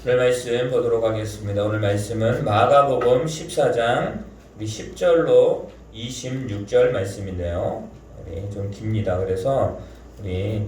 오늘 말씀 보도록 하겠습니다. 오늘 말씀은 마가복음 14장 10절로 26절 말씀인데요. 좀 깁니다. 그래서 우리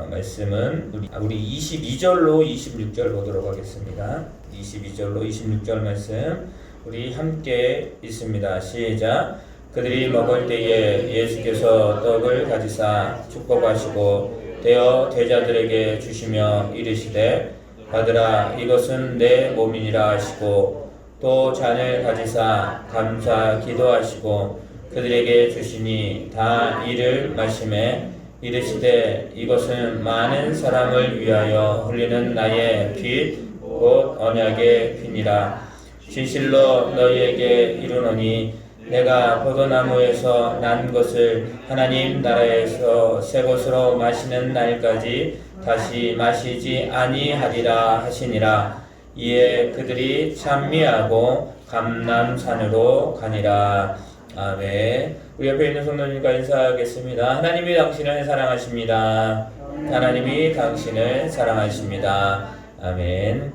말씀은 우리 22절로 26절 보도록 하겠습니다. 22절로 26절 말씀 우리 함께 읽습니다. 시작. 그들이 먹을 때에 예수께서 떡을 가지사 축복하시고 떼어 제자들에게 주시며 이르시되 받으라, 이것은 내 몸이니라 하시고 또 잔을 가지사 감사 기도하시고 그들에게 주시니 다 이를 마시매 이르시되 이것은 많은 사람을 위하여 흘리는 나의 피 곧 언약의 피니라. 진실로 너희에게 이르노니 내가 포도나무에서 난 것을 하나님 나라에서 새 것으로 마시는 날까지 다시 마시지 아니하리라 하시니라. 이에 그들이 찬미하고 감람산으로 가니라. 아멘. 우리 옆에 있는 성도님과 인사하겠습니다. 하나님이 당신을 사랑하십니다. 하나님이 당신을 사랑하십니다. 아멘.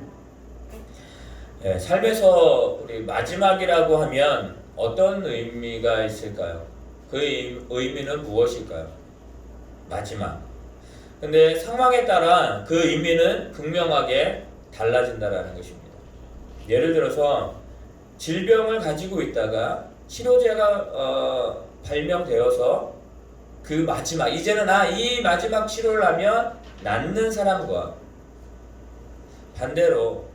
삶에서 우리 마지막이라고 하면 어떤 의미가 있을까요? 그 의미는 무엇일까요? 마지막. 근데 상황에 따라 그 의미는 극명하게 달라진다라는 것입니다. 예를 들어서 질병을 가지고 있다가 치료제가 발명되어서 그 마지막, 이제는 이 마지막 치료를 하면 낫는 사람과 반대로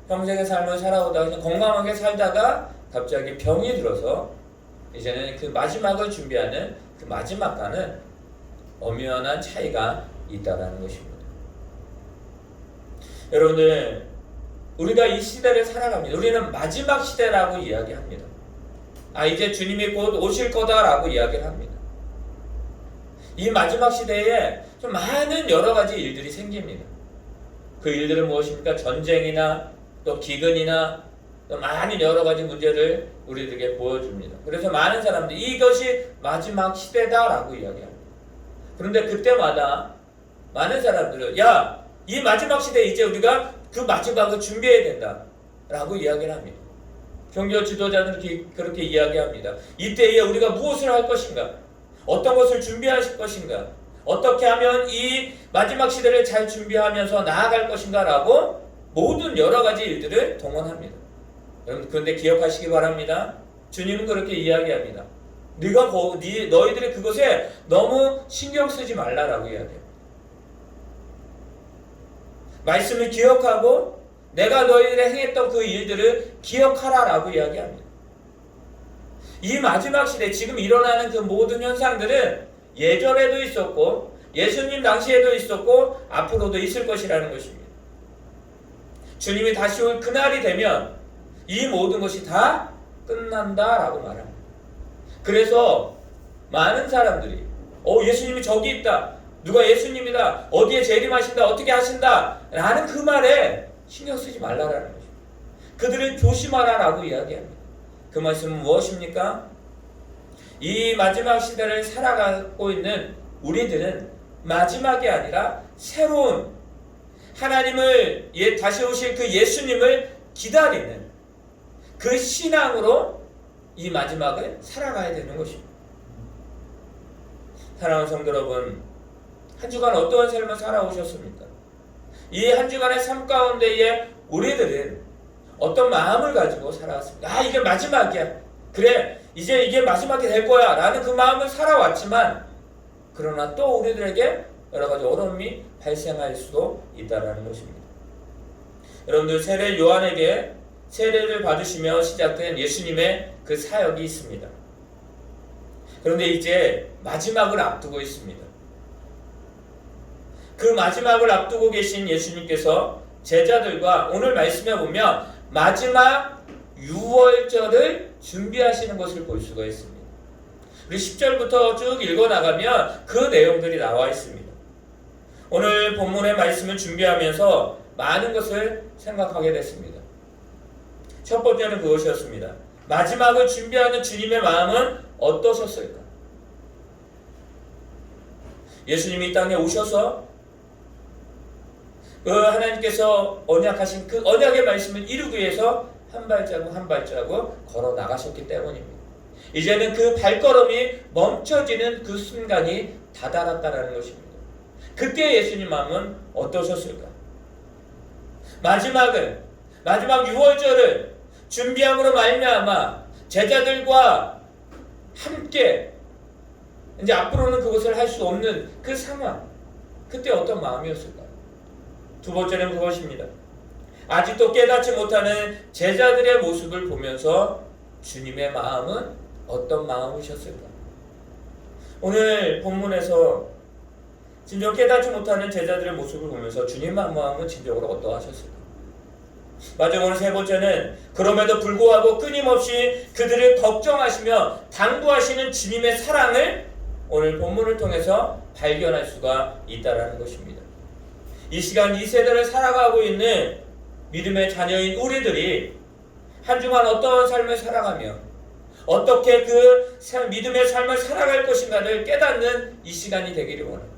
평생의 삶을 살아오다가 그냥 건강하게 살다가 갑자기 병이 들어서 이제는 그 마지막을 준비하는 그 마지막과는 엄연한 차이가 있다라는 것입니다. 여러분들, 우리가 이 시대를 살아갑니다. 우리는 마지막 시대라고 이야기합니다. 이제 주님이 곧 오실 거다라고 이야기를 합니다. 이 마지막 시대에 좀 많은 여러 가지 일들이 생깁니다. 그 일들은 무엇입니까? 전쟁이나 또 기근이나 또 많은 여러 가지 문제를 우리들에게 보여줍니다. 그래서 많은 사람들이 이것이 마지막 시대다라고 이야기합니다. 그런데 그때마다 많은 사람들은 이 마지막 시대에 이제 우리가 그 마지막을 준비해야 된다라고 이야기를 합니다. 종교 지도자들은 그렇게 이야기합니다. 이때에 우리가 무엇을 할 것인가? 어떤 것을 준비할 것인가? 어떻게 하면 이 마지막 시대를 잘 준비하면서 나아갈 것인가? 라고 모든 여러 가지 일들을 동원합니다. 여러분, 그런데 기억하시기 바랍니다. 주님은 그렇게 이야기합니다. 너희들이 그것에 너무 신경 쓰지 말라라고 이야기해요. 말씀을 기억하고 내가 너희들이 행했던 그 일들을 기억하라라고 이야기합니다. 이 마지막 시대 지금 일어나는 그 모든 현상들은 예전에도 있었고 예수님 당시에도 있었고 앞으로도 있을 것이라는 것입니다. 주님이 다시 올 그날이 되면 이 모든 것이 다 끝난다라고 말합니다. 그래서 많은 사람들이 예수님이 저기 있다, 누가 예수님이다, 어디에 재림하신다, 어떻게 하신다 라는 그 말에 신경 쓰지 말라라는 것입니다. 그들을 조심하라라고 이야기합니다. 그 말씀은 무엇입니까? 이 마지막 시대를 살아가고 있는 우리들은 마지막이 아니라 새로운 하나님을 다시 오실 그 예수님을 기다리는 그 신앙으로 이 마지막을 살아가야 되는 것입니다. 사랑하는 성도 여러분, 한 주간 어떠한 삶을 살아오셨습니까? 이 한 주간의 삶 가운데에 우리들은 어떤 마음을 가지고 살아왔습니까? 이게 마지막이야. 그래, 이제 이게 마지막이 될 거야 라는 그 마음을 살아왔지만, 그러나 또 우리들에게 여러 가지 어려움이 발생할 수도 있다는 것입니다. 여러분들, 세례 요한에게 세례를 받으시며 시작된 예수님의 그 사역이 있습니다. 그런데 이제 마지막을 앞두고 있습니다. 그 마지막을 앞두고 계신 예수님께서 제자들과 오늘 말씀에 보면 마지막 유월절을 준비하시는 것을 볼 수가 있습니다. 우리 10절부터 쭉 읽어나가면 그 내용들이 나와 있습니다. 오늘 본문의 말씀을 준비하면서 많은 것을 생각하게 됐습니다. 첫 번째는 그것이었습니다. 마지막을 준비하는 주님의 마음은 어떠셨을까? 예수님이 이 땅에 오셔서 하나님께서 언약하신 그 언약의 말씀을 이루기 위해서 한 발자국 한 발자국 걸어 나가셨기 때문입니다. 이제는 그 발걸음이 멈춰지는 그 순간이 다다랐다라는 것입니다. 그때 예수님 마음은 어떠셨을까? 마지막 6월절을 준비함으로 말미암아 제자들과 함께 이제 앞으로는 그것을 할 수 없는 그 상황, 그때 어떤 마음이었을까요? 두 번째는 그것입니다. 아직도 깨닫지 못하는 제자들의 모습을 보면서 주님의 마음은 어떤 마음이셨을까? 오늘 본문에서 진정 깨닫지 못하는 제자들의 모습을 보면서 주님의 마음은 진정으로 어떠하셨을까? 마지막으로 세 번째는 그럼에도 불구하고 끊임없이 그들을 걱정하시며 당부하시는 주님의 사랑을 오늘 본문을 통해서 발견할 수가 있다는 것입니다. 이 시간 이 세대를 살아가고 있는 믿음의 자녀인 우리들이 한 주간 어떤 삶을 살아가며 어떻게 그 믿음의 삶을 살아갈 것인가를 깨닫는 이 시간이 되기를 원합니다.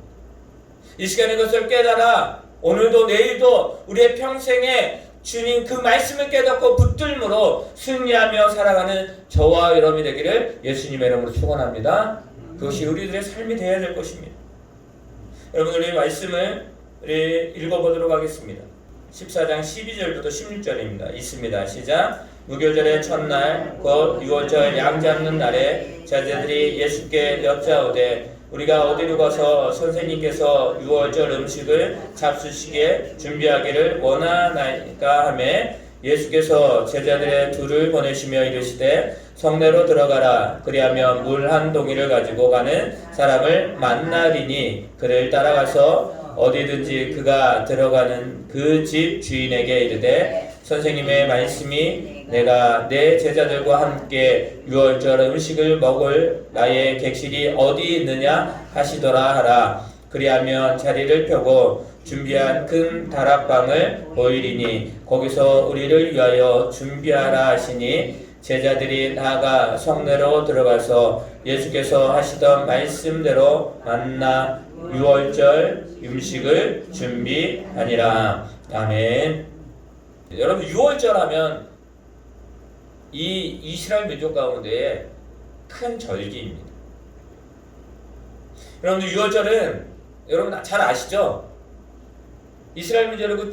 이 시간에 그것을 깨달아 오늘도 내일도 우리의 평생에 주님 그 말씀을 깨닫고 붙들므로 승리하며 살아가는 저와 여러분이 되기를 예수님의 이름으로 축원합니다. 그것이 우리들의 삶이 되어야 될 것입니다. 여러분 우리 말씀을 읽어보도록 하겠습니다. 14장 12절부터 16절입니다. 있습니다. 시작. 무교절의 첫날 곧 6월절 양 잡는 날에 제자들이 예수께 여짜오되 우리가 어디로 가서 선생님께서 6월절 음식을 잡수시게 준비하기를 원하나이까 하매 예수께서 제자들의 둘을 보내시며 이르시되 성내로 들어가라. 그리하면 물 한 동이를 가지고 가는 사람을 만나리니 그를 따라가서 어디든지 그가 들어가는 그 집 주인에게 이르되 선생님의 말씀이 내가 내 제자들과 함께 6월절 음식을 먹을 나의 객실이 어디 있느냐 하시더라 하라. 그리하면 자리를 펴고 준비한 큰 다락방을 보이리니 거기서 우리를 위하여 준비하라 하시니 제자들이 나아가 성내로 들어가서 예수께서 하시던 말씀대로 만나 6월절 음식을 준비하니라. 아멘. 여러분 6월절 하면 이 이스라엘 민족 가운데 큰 절기입니다. 여러분들 6월절은 여러분 잘 아시죠? 이스라엘 민족을 그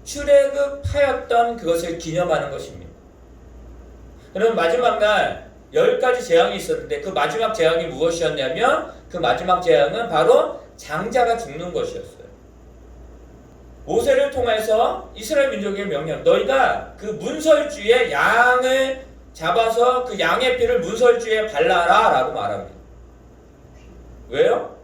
출애굽하였던 그것을 기념하는 것입니다. 여러분 마지막 날 10가지 재앙이 있었는데 그 마지막 재앙이 무엇이었냐면 그 마지막 재앙은 바로 장자가 죽는 것이었어요. 모세를 통해서 이스라엘 민족의 명령, 너희가 그 문설주에 양을 잡아서 그 양의 피를 문설주에 발라라 라고 말합니다. 왜요?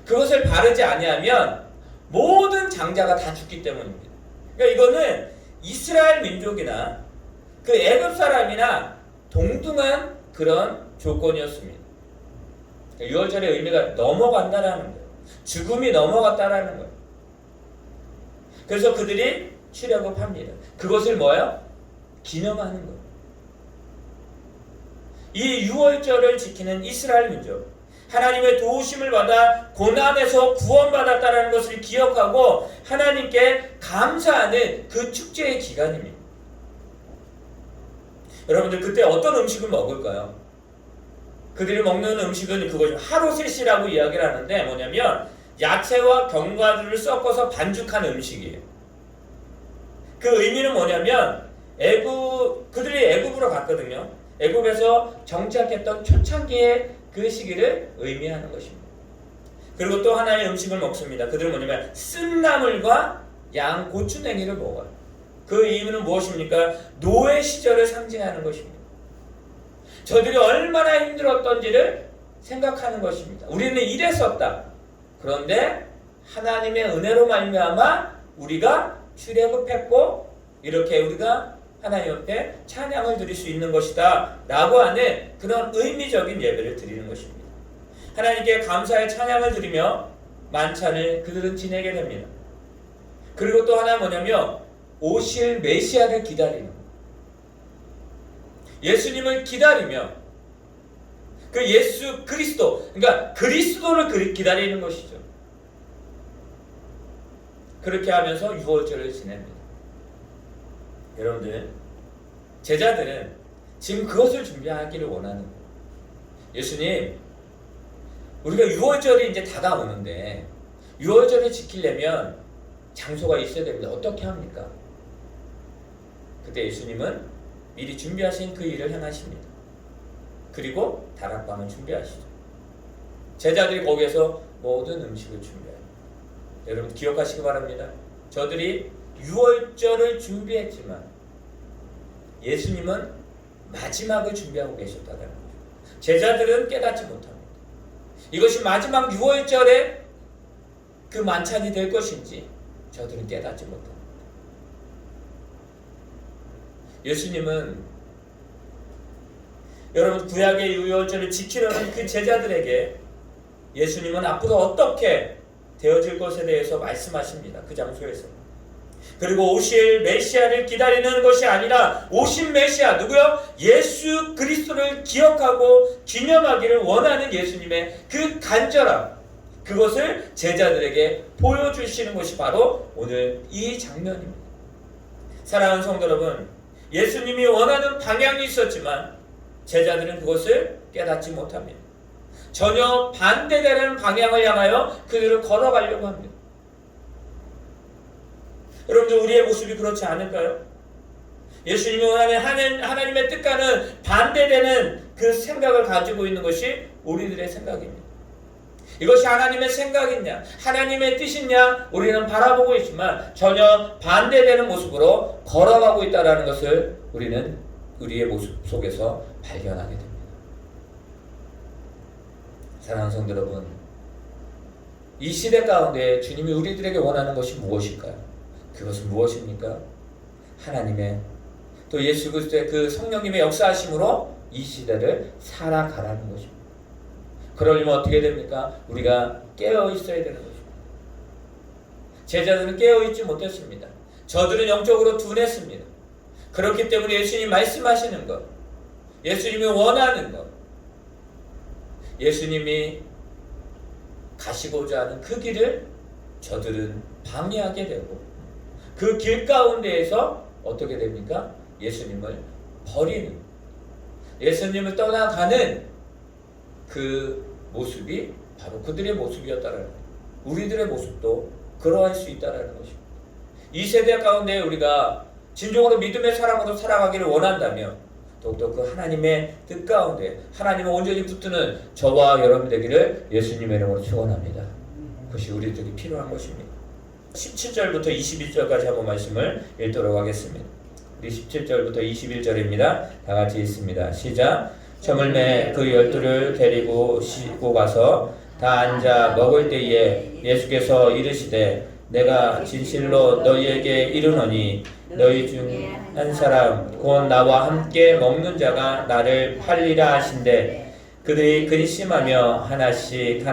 그것을 바르지 아니하면 모든 장자가 다 죽기 때문입니다. 그러니까 이거는 이스라엘 민족이나 그 애굽 사람이나 동등한 그런 조건이었습니다. 6월절의 의미가 넘어간다라는 거예요. 죽음이 넘어갔다라는 거예요. 그래서 그들이 출애굽합니다. 그것을 뭐예요? 기념하는 거예요. 이 6월절을 지키는 이스라엘 민족, 하나님의 도우심을 받아 고난에서 구원받았다는 것을 기억하고 하나님께 감사하는 그 축제의 기간입니다. 여러분들 그때 어떤 음식을 먹을까요? 그들이 먹는 음식은 그것이 하루셋이라고 이야기를 하는데 뭐냐면 야채와 견과류를 섞어서 반죽한 음식이에요. 그 의미는 뭐냐면 그들이 애굽으로 갔거든요. 애굽에서 정착했던 초창기의 그 시기를 의미하는 것입니다. 그리고 또 하나의 음식을 먹습니다. 그들은 뭐냐면 쓴나물과 양고추냉이를 먹어요. 그 의미는 무엇입니까? 노예 시절을 상징하는 것입니다. 저들이 얼마나 힘들었던지를 생각하는 것입니다. 우리는 이랬었다. 그런데 하나님의 은혜로 말미암아 우리가 출애굽했고 이렇게 우리가 하나님 앞에 찬양을 드릴 수 있는 것이다 라고 하는 그런 의미적인 예배를 드리는 것입니다. 하나님께 감사의 찬양을 드리며 만찬을 그들은 지내게 됩니다. 그리고 또 하나 뭐냐면 오실 메시아를 기다리는 거예요. 예수님을 기다리며 그 예수 그리스도, 그러니까 그리스도를 기다리는 것이죠. 그렇게 하면서 유월절을 지냅니다. 여러분들, 제자들은 지금 그것을 준비하기를 원하는 거예요. 예수님, 우리가 유월절이 이제 다가오는데 유월절을 지키려면 장소가 있어야 됩니다. 어떻게 합니까? 그때 예수님은 미리 준비하신 그 일을 행하십니다. 그리고 다락방을 준비하시죠. 제자들이 거기에서 모든 음식을 준비해요. 여러분 기억하시기 바랍니다. 저들이 유월절을 준비했지만 예수님은 마지막을 준비하고 계셨다는 거죠. 제자들은 깨닫지 못합니다. 이것이 마지막 유월절에 그 만찬이 될 것인지 저들은 깨닫지 못합니다. 예수님은 여러분 구약의 유월절을 지키려는 그 제자들에게 예수님은 앞으로 어떻게 되어질 것에 대해서 말씀하십니다. 그 장소에서. 그리고 오실 메시아를 기다리는 것이 아니라 오신 메시아 누구요? 예수 그리스도를 기억하고 기념하기를 원하는 예수님의 그 간절함, 그것을 제자들에게 보여주시는 것이 바로 오늘 이 장면입니다. 사랑하는 성도 여러분, 예수님이 원하는 방향이 있었지만 제자들은 그것을 깨닫지 못합니다. 전혀 반대되는 방향을 향하여 그들을 걸어가려고 합니다. 여러분들, 우리의 모습이 그렇지 않을까요? 예수님이 원하는 하나님의 뜻과는 반대되는 그 생각을 가지고 있는 것이 우리들의 생각입니다. 이것이 하나님의 생각이냐, 하나님의 뜻이냐 우리는 바라보고 있지만 전혀 반대되는 모습으로 걸어가고 있다는 것을 우리는 우리의 모습 속에서 발견하게 됩니다. 사랑하는 성도 여러분, 이 시대 가운데 주님이 우리들에게 원하는 것이 무엇일까요? 그것은 무엇입니까? 하나님의 또 예수 그리스도의 그 성령님의 역사하심으로 이 시대를 살아가라는 것입니다. 그러려면 어떻게 됩니까? 우리가 깨어 있어야 되는 것입니다. 제자들은 깨어 있지 못했습니다. 저들은 영적으로 둔했습니다. 그렇기 때문에 예수님이 말씀하시는 것, 예수님이 원하는 것, 예수님이 가시고자 하는 그 길을 저들은 방해하게 되고 그 길 가운데에서 어떻게 됩니까? 예수님을 버리는, 예수님을 떠나가는 그 모습이 바로 그들의 모습이었다라는 거예요. 우리들의 모습도 그러할 수 있다라는 것입니다. 이 세대 가운데 우리가 진정으로 믿음의 사람으로 살아가기를 원한다면 더욱더 그 하나님의 뜻 가운데 하나님을 온전히 붙드는 저와 여러분 되기를 예수님의 이름으로 축원합니다. 그것이 우리들이 필요한 것입니다. 17절부터 21절까지 한번 말씀을 읽도록 하겠습니다. 우리 17절부터 21절입니다. 다 같이 읽습니다. 시작. 저물매 그 12를 데리고 싣고 가서 다 앉아 먹을 때에 예수께서 이르시되 내가 진실로 너희에게 이르노니 너희 중 한 사람 곧 나와 함께 먹는 자가 나를 팔리라 하신대 그들이 근심하며 하나씩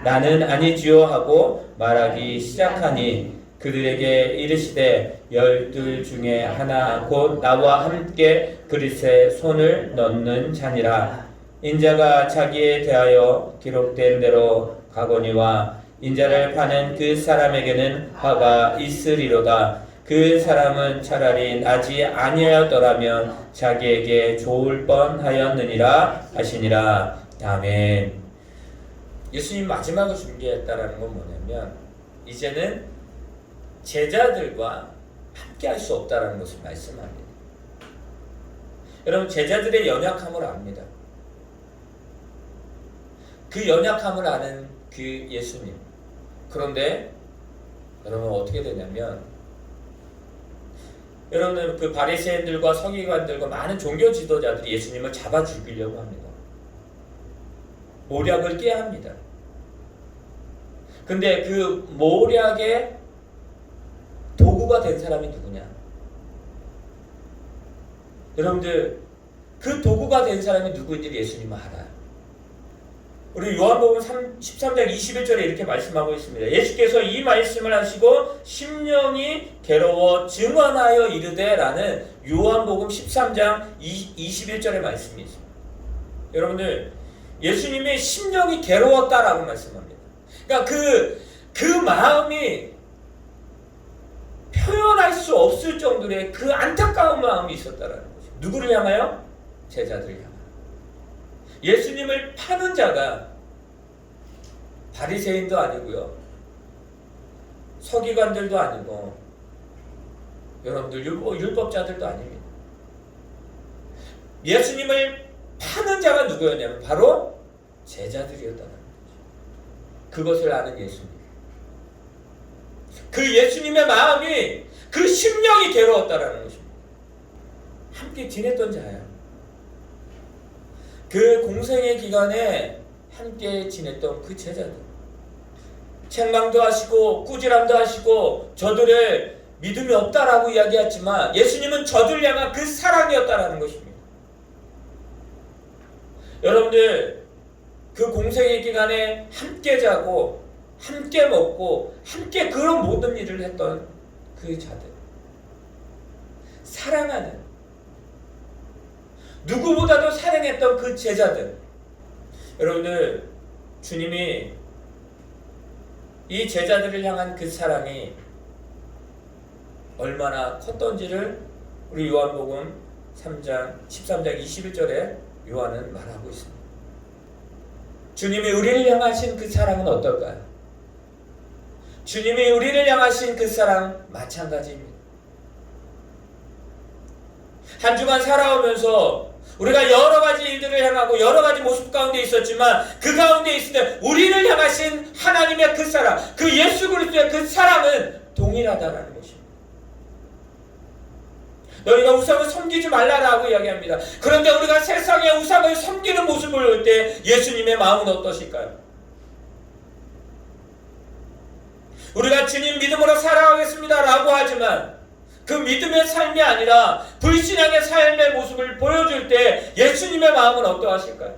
나는 아니지요 하고 말하기 시작하니 그들에게 이르시되 12 중에 하나 곧 나와 함께 그릇에 손을 넣는 자니라. 인자가 자기에 대하여 기록된 대로 가거니와 인자를 파는 그 사람에게는 화가 있으리로다. 그 사람은 차라리 나지 아니하였더라면 자기에게 좋을 뻔하였느니라 하시니라. 아멘. 예수님 마지막을 준비했다라는 건 뭐냐면 이제는 제자들과 함께 할 수 없다라는 것을 말씀합니다. 여러분, 제자들의 연약함을 압니다. 그 연약함을 아는 그 예수님. 그런데 여러분 어떻게 되냐면 여러분 그 바리새인들과 서기관들과 많은 종교 지도자들이 예수님을 잡아 죽이려고 합니다. 모략을 꾀합니다. 근데 그 모략의 도구가 된 사람이 누구냐? 여러분들 그 도구가 된 사람이 누구인지 예수님은 알아요. 우리 요한복음 13장 21절에 이렇게 말씀하고 있습니다. 예수께서 이 말씀을 하시고 심령이 괴로워 증언하여 이르되 라는 요한복음 13장 21절의 말씀이 있습니다. 여러분들 예수님의 심령이 괴로웠다라고 말씀합니다. 그러니까 그 마음이 수 없을 정도의 그 안타까운 마음이 있었다라는 거죠. 누구를 향하여? 제자들을 향하여. 예수님을 파는 자가 바리새인도 아니고요, 서기관들도 아니고, 여러분들 율법자들도 아닙니다. 예수님을 파는 자가 누구였냐면 바로 제자들이었다는 거죠. 그것을 아는 예수님. 그 예수님의 마음이, 그 심령이 괴로웠다라는 것입니다. 함께 지냈던 자예요. 그 공생의 기간에 함께 지냈던 그 제자들. 책망도 하시고 꾸지람도 하시고 저들의 믿음이 없다라고 이야기했지만 예수님은 저들을 향한 그 사랑이었다라는 것입니다. 여러분들, 그 공생의 기간에 함께 자고 함께 먹고 함께 그런 모든 일을 했던 그 자들, 사랑하는, 누구보다도 사랑했던 그 제자들. 여러분들, 주님이 이 제자들을 향한 그 사랑이 얼마나 컸던지를 우리 요한복음 3장 13장 21절에 요한은 말하고 있습니다. 주님이 우리를 향하신 그 사랑은 어떨까요? 주님이 우리를 향하신 그 사랑 마찬가지입니다. 한 주간 살아오면서 우리가 여러 가지 일들을 향하고 여러 가지 모습 가운데 있었지만 그 가운데 있을 때 우리를 향하신 하나님의 그 사랑, 그 예수 그리스도의 그 사랑은 동일하다라는 것입니다. 너희가 우상을 섬기지 말라라고 이야기합니다. 그런데 우리가 세상의 우상을 섬기는 모습을 볼 때 예수님의 마음은 어떠실까요? 우리가 주님 믿음으로 살아가겠습니다라고 하지만 그 믿음의 삶이 아니라 불신앙의 삶의 모습을 보여줄 때 예수님의 마음은 어떠하실까요?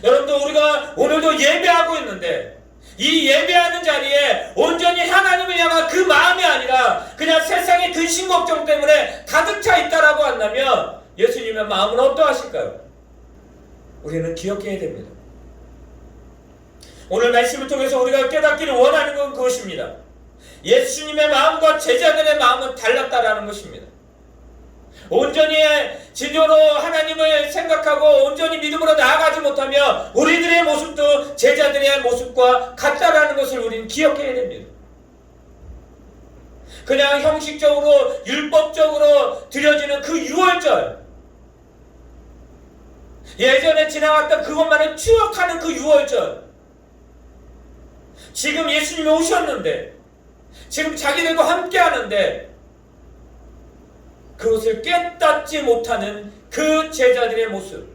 여러분들, 우리가 오늘도 예배하고 있는데 이 예배하는 자리에 온전히 하나님을 향한 그 마음이 아니라 그냥 세상의 근심 걱정 때문에 가득 차 있다라고 한다면 예수님의 마음은 어떠하실까요? 우리는 기억해야 됩니다. 오늘 말씀을 통해서 우리가 깨닫기를 원하는 건 그것입니다. 예수님의 마음과 제자들의 마음은 달랐다라는 것입니다. 온전히 진정으로 하나님을 생각하고 온전히 믿음으로 나아가지 못하면 우리들의 모습도 제자들의 모습과 같다라는 것을 우리는 기억해야 됩니다. 그냥 형식적으로 율법적으로 드려지는 그 유월절, 예전에 지나갔던 그것만을 추억하는 그 유월절, 지금 예수님이 오셨는데 지금 자기들과 함께 하는데 그것을 깨닫지 못하는 그 제자들의 모습.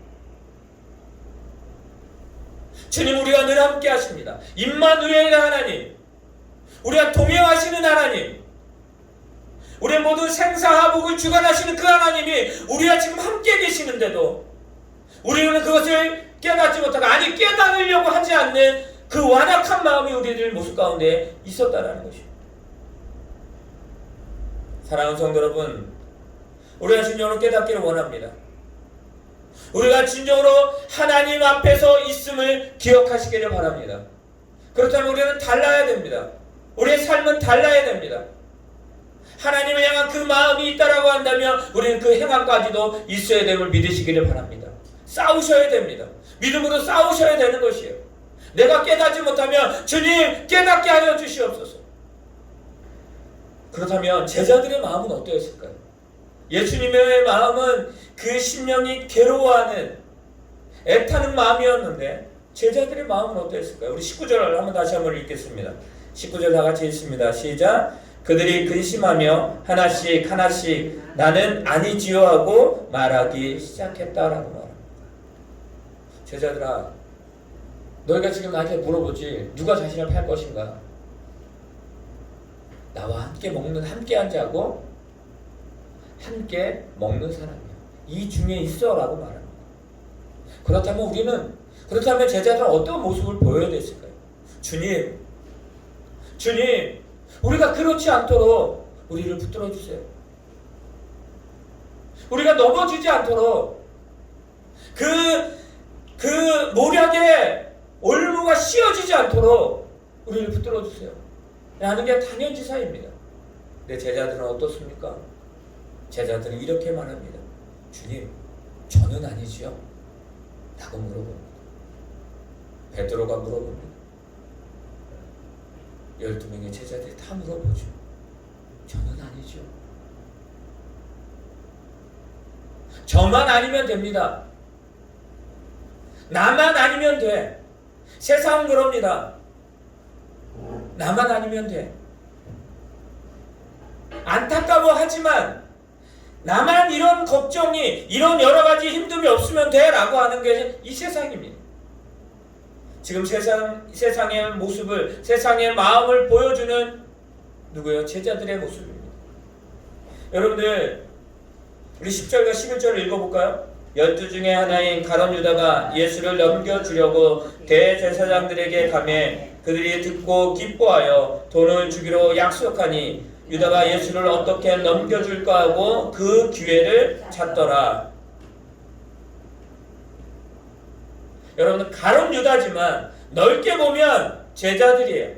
주님, 우리와 늘 함께 하십니다. 임마누엘 하나님, 우리와 동행하시는 하나님, 우리의 모든 생사화복을 주관하시는 그 하나님이 우리와 지금 함께 계시는데도 우리는 그것을 깨닫지 못하고, 아니 깨닫으려고 하지 않는 그 완악한 마음이 우리들 모습 가운데 있었다라는 것입니다. 사랑하는 성도 여러분, 우리가 진정으로 깨닫기를 원합니다. 우리가 진정으로 하나님 앞에서 있음을 기억하시기를 바랍니다. 그렇다면 우리는 달라야 됩니다. 우리의 삶은 달라야 됩니다. 하나님을 향한 그 마음이 있다라고 한다면 우리는 그 행함까지도 있어야 됨을 믿으시기를 바랍니다. 싸우셔야 됩니다. 믿음으로 싸우셔야 되는 것이에요. 내가 깨닫지 못하면 주님 깨닫게 하여 주시옵소서. 그렇다면 제자들의 마음은 어떠했을까요? 예수님의 마음은 그 심령이 괴로워하는 애타는 마음이었는데 제자들의 마음은 어떠했을까요? 우리 19절을 한번 다시 한번 읽겠습니다. 19절 다 같이 읽습니다. 시작. 그들이 근심하며 하나씩 나는 아니지요 하고 말하기 시작했다라고 말합니다. 제자들아, 너희가 지금 나한테 물어보지 누가 자신을 팔 것인가? 나와 함께 앉자고 함께 먹는 사람이야. 이 중에 있어라고 말합니다. 그렇다면 제자들은 어떤 모습을 보여야 됐을까요? 주님, 우리가 그렇지 않도록 우리를 붙들어 주세요. 우리가 넘어지지 않도록 그 모략의 올무가 씌어지지 않도록 우리를 붙들어 주세요. 라는 게 당연지사입니다. 근데 제자들은 어떻습니까? 제자들은 이렇게 말합니다. 주님, 저는 아니지요? 라고 물어봅니다. 베드로가 물어봅니다. 12명의 제자들이 다 물어보죠. 저는 아니죠. 저만 아니면 됩니다. 나만 아니면 돼. 세상은 그럽니다. 나만 아니면 돼. 안타까워하지만 나만 이런 걱정이, 이런 여러 가지 힘듦이 없으면 돼 라고 하는 게 이 세상입니다. 지금 세상의 모습을, 세상의 마음을 보여주는 누구요? 제자들의 모습입니다. 여러분들, 우리 10절과 11절을 읽어볼까요? 12 중에 하나인 가룟 유다가 예수를 넘겨주려고 대제사장들에게 가매 그들이 듣고 기뻐하여 돈을 주기로 약속하니 유다가 예수를 어떻게 넘겨줄까 하고 그 기회를 찾더라. 여러분, 가룟 유다지만 넓게 보면 제자들이에요.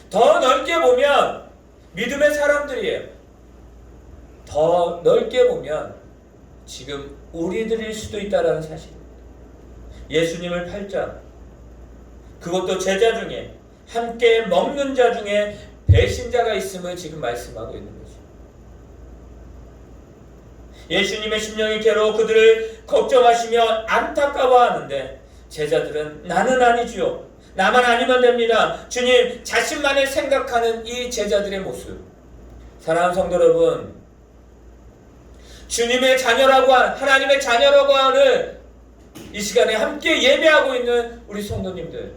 더 넓게 보면 믿음의 사람들이에요. 더 넓게 보면 지금 우리들일 수도 있다는 사실입니다. 예수님을 팔자, 그것도 제자 중에, 함께 먹는 자 중에 배신자가 있음을 지금 말씀하고 있는 거죠. 예수님의 심령이 괴로워 그들을 걱정하시며 안타까워하는데 제자들은 나는 아니지요. 나만 아니면 됩니다. 주님, 자신만을 생각하는 이 제자들의 모습. 사랑하는 성도 여러분, 주님의 자녀라고 하나님의 자녀라고 하는 이 시간에 함께 예배하고 있는 우리 성도님들,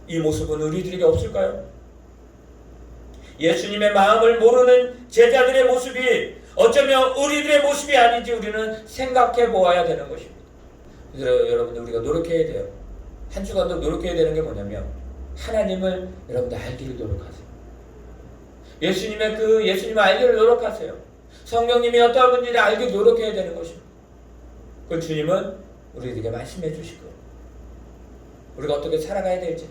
이 모습은 우리들에게 없을까요? 예수님의 마음을 모르는 제자들의 모습이 어쩌면 우리들의 모습이 아닌지 우리는 생각해 보아야 되는 것입니다. 그래서 여러분들, 우리가 노력해야 돼요. 한 주간도 노력해야 되는 게 뭐냐면 하나님을 여러분들 알기를 노력하세요. 예수님을 알기를 노력하세요. 성령님이 어떠한 분인지 알기 노력해야 되는 것입니다. 그 주님은 우리에게 말씀해 주시고 우리가 어떻게 살아가야 될지,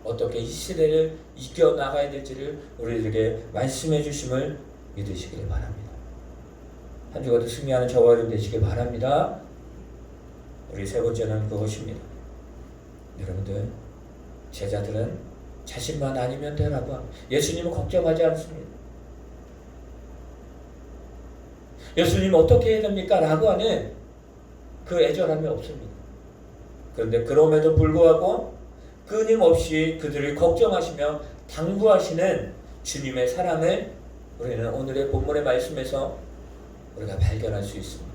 어떻게 이 시대를 이겨나가야 될지를 우리에게 말씀해 주심을 믿으시길 바랍니다. 한 주간도 승리하는 저와 여러분 되시길 바랍니다. 우리 세 번째는 그것입니다. 여러분들, 제자들은 자신만 아니면 되라고 합니다. 예수님은 걱정하지 않습니다. 예수님 어떻게 해야 됩니까? 라고 하는 그 애절함이 없습니다. 그런데 그럼에도 불구하고 끊임없이 그들을 걱정하시며 당부하시는 주님의 사랑을 우리는 오늘의 본문의 말씀에서 우리가 발견할 수 있습니다.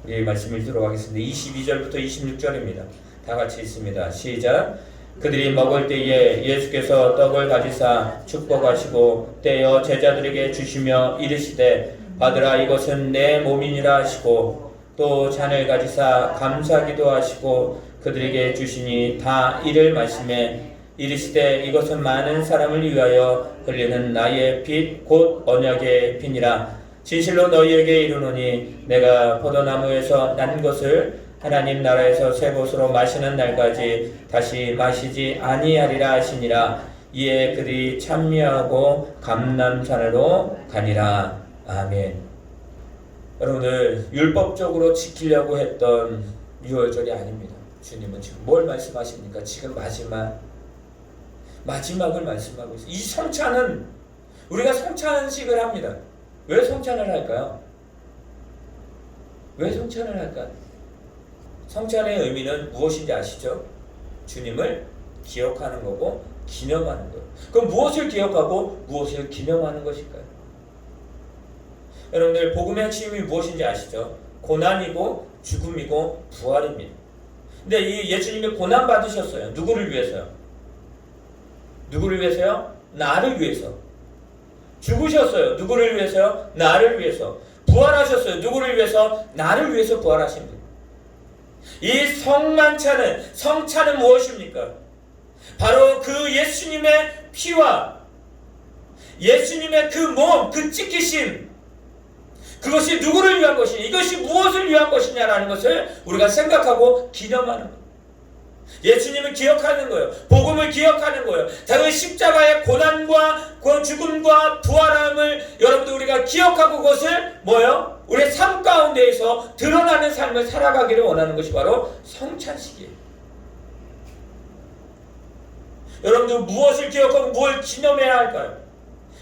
우리 말씀 읽도록 하겠습니다. 22절부터 26절입니다. 다 같이 있습니다. 시작. 그들이 먹을 때에 예수께서 떡을 가지사 축복하시고 떼어 제자들에게 주시며 이르시되 받으라, 이것은 내 몸이니라 하시고 또 잔을 가지사 감사기도 하시고 그들에게 주시니 다 이를 말씀에 이르시되 이것은 많은 사람을 위하여 흘리는 나의 피 곧 언약의 피니라. 진실로 너희에게 이르노니 내가 포도나무에서 난 것을 하나님 나라에서 새 것으로 마시는 날까지 다시 마시지 아니하리라 하시니라. 이에 그들이 찬미하고 감람산으로 가니라. 아멘. 여러분들, 율법적으로 지키려고 했던 유월절이 아닙니다. 주님은 지금 뭘 말씀하십니까? 지금 마지막을 말씀하고 있어요. 이 성찬은, 우리가 성찬식을 합니다. 왜 성찬을 할까요? 왜 성찬을 할까요? 성찬의 의미는 무엇인지 아시죠? 주님을 기억하는 거고 기념하는 거예요. 그럼 무엇을 기억하고 무엇을 기념하는 것일까요? 여러분들, 복음의 핵심이 무엇인지 아시죠? 고난이고 죽음이고 부활입니다. 근데 이 예수님이 고난 받으셨어요. 누구를 위해서요? 누구를 위해서요? 나를 위해서. 죽으셨어요. 누구를 위해서요? 나를 위해서. 부활하셨어요. 누구를 위해서? 나를 위해서 부활하신 분. 이 성찬은 무엇입니까? 바로 그 예수님의 피와 예수님의 그 몸, 그 찢기심, 그것이 누구를 위한 것이냐, 이것이 무엇을 위한 것이냐라는 것을 우리가 생각하고 기념하는 것. 예수님을 기억하는 거예요. 복음을 기억하는 거예요. 자기 십자가의 고난과 그 죽음과 부활함을 여러분들 우리가 기억하고 그것을 뭐예요? 우리의 삶 가운데에서 드러나는 삶을 살아가기를 원하는 것이 바로 성찬식이에요. 여러분들 무엇을 기억하고 무엇을 기념해야 할까요?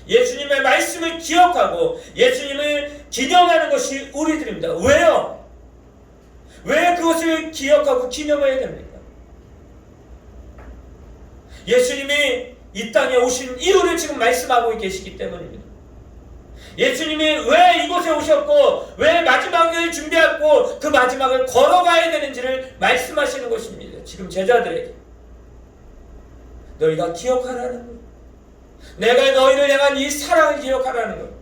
예수님의 말씀을 기억하고 예수님을 기념하는 것이 우리들입니다. 왜요? 왜 그것을 기억하고 기념해야 됩니까? 예수님이 이 땅에 오신 이유를 지금 말씀하고 계시기 때문입니다. 예수님이 왜 이곳에 오셨고 왜 마지막을 준비했고 그 마지막을 걸어가야 되는지를 말씀하시는 것입니다. 지금 제자들에게 너희가 기억하라는 거예요. 내가 너희를 향한 이 사랑을 기억하라는 거예요.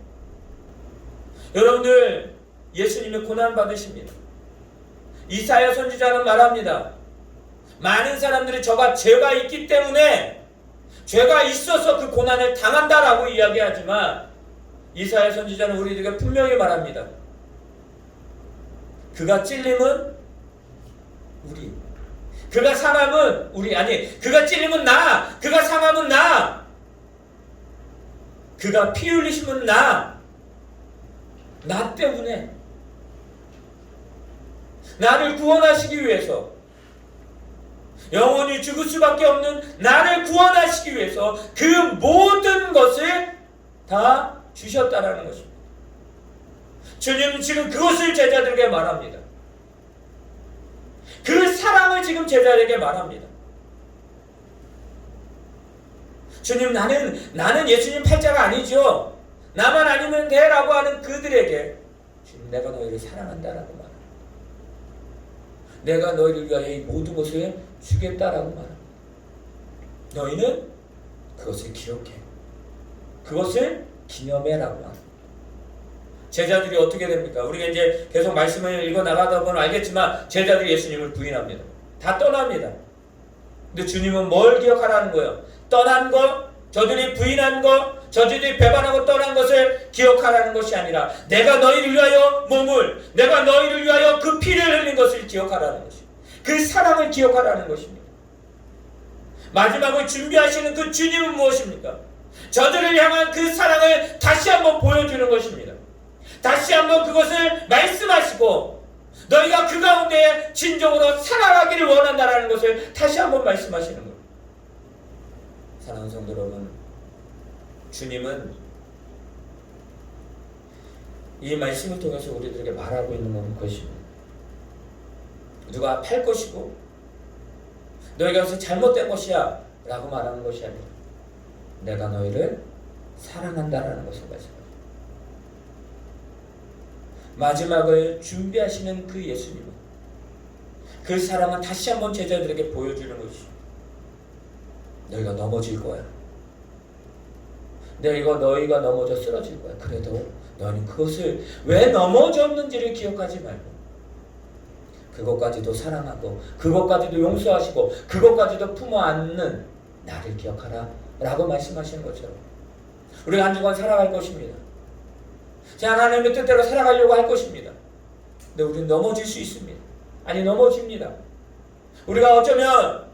여러분들 예수님이 고난 받으십니다. 이사야 선지자는 말합니다. 많은 사람들이 저가 죄가 있기 때문에 죄가 있어서 그 고난을 당한다라고 이야기하지만 이사야 선지자는 우리에게 분명히 말합니다. 그가 찔림은 우리, 그가 상함은 우리, 아니 그가 찔림은 나, 그가 상함은 나, 그가 피 흘리심은 나 때문에 나를 구원하시기 위해서 영원히 죽을 수밖에 없는 나를 구원하시기 위해서 그 모든 것을 다 주셨다라는 것입니다. 주님은 지금 그것을 제자들에게 말합니다. 그 사랑을 지금 제자들에게 말합니다. 주님 나는 예수님 팔자가 아니죠. 나만 아니면 돼 라고 하는 그들에게 주님 내가 너희를 사랑한다라고 말합니다. 내가 너희를 위하여 이 모든 것을 주겠다라고 말합니다. 너희는 그것을 기억해. 그것을 기념해라고 합니다. 제자들이 어떻게 됩니까? 우리가 이제 계속 말씀을 읽어 나가다 보면 알겠지만 제자들이 예수님을 부인합니다. 다 떠납니다. 근데 주님은 뭘 기억하라는 거예요? 떠난 것, 저들이 부인한 것, 저들이 배반하고 떠난 것을 기억하라는 것이 아니라 내가 너희를 위하여 몸을, 내가 너희를 위하여 그 피를 흘린 것을 기억하라는 것입니다. 그 사랑을 기억하라는 것입니다. 마지막을 준비하시는 그 주님은 무엇입니까? 저들을 향한 그 사랑을 다시 한번 보여주는 것입니다. 다시 한번 그것을 말씀하시고 너희가 그 가운데 진정으로 살아가기를 원한다라는 것을 다시 한번 말씀하시는 거예요. 사랑하는 성도 여러분, 주님은 이 말씀을 통해서 우리들에게 말하고 있는 건 그것입니다. 누가 팔 것이고 너희가 그것이 잘못된 것이야 라고 말하는 것이 아니라 내가 너희를 사랑한다라는 것을 말씀합니다. 마지막을 준비하시는 그 예수님은 그 사랑은 다시 한번 제자들에게 보여주는 것이죠. 너희가 넘어질 거야. 너희가 넘어져 쓰러질 거야. 그래도 너희는 그것을 왜 넘어졌는지를 기억하지 말고 그것까지도 사랑하고 그것까지도 용서하시고 그것까지도 품어 안는 나를 기억하라 라고 말씀하시는 것처럼 우리가 한 주간 살아갈 것입니다. 하나님의 뜻대로 살아가려고 할 것입니다. 근데 우리는 넘어질 수 있습니다. 아니 넘어집니다. 우리가 어쩌면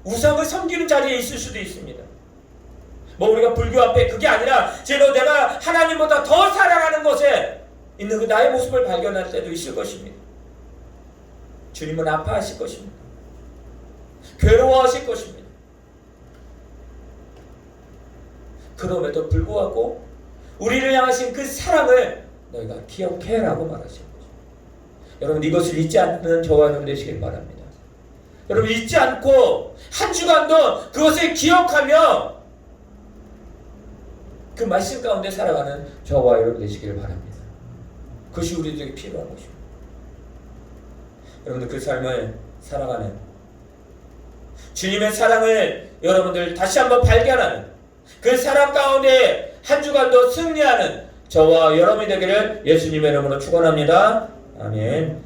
우상을 섬기는 자리에 있을 수도 있습니다. 우리가 불교 앞에 그게 아니라 제가 내가 하나님보다 더 사랑하는 것에 있는 그 나의 모습을 발견할 때도 있을 것입니다. 주님은 아파하실 것입니다. 괴로워하실 것입니다. 그럼에도 불구하고 우리를 향하신 그 사랑을 너희가 기억해라고 말하신 거죠. 여러분 이것을 잊지 않는 저와 여러분 되시길 바랍니다. 여러분 잊지 않고 한 주간도 그것을 기억하며 그 말씀 가운데 살아가는 저와 여러분 되시길 바랍니다. 그것이 우리들에게 필요한 것입니다. 여러분들 그 삶을 살아가는 주님의 사랑을 여러분들 다시 한번 발견하는 그 사랑 가운데 한 주간도 승리하는 저와 여러분이 되기를 예수님의 이름으로 축원합니다. 아멘.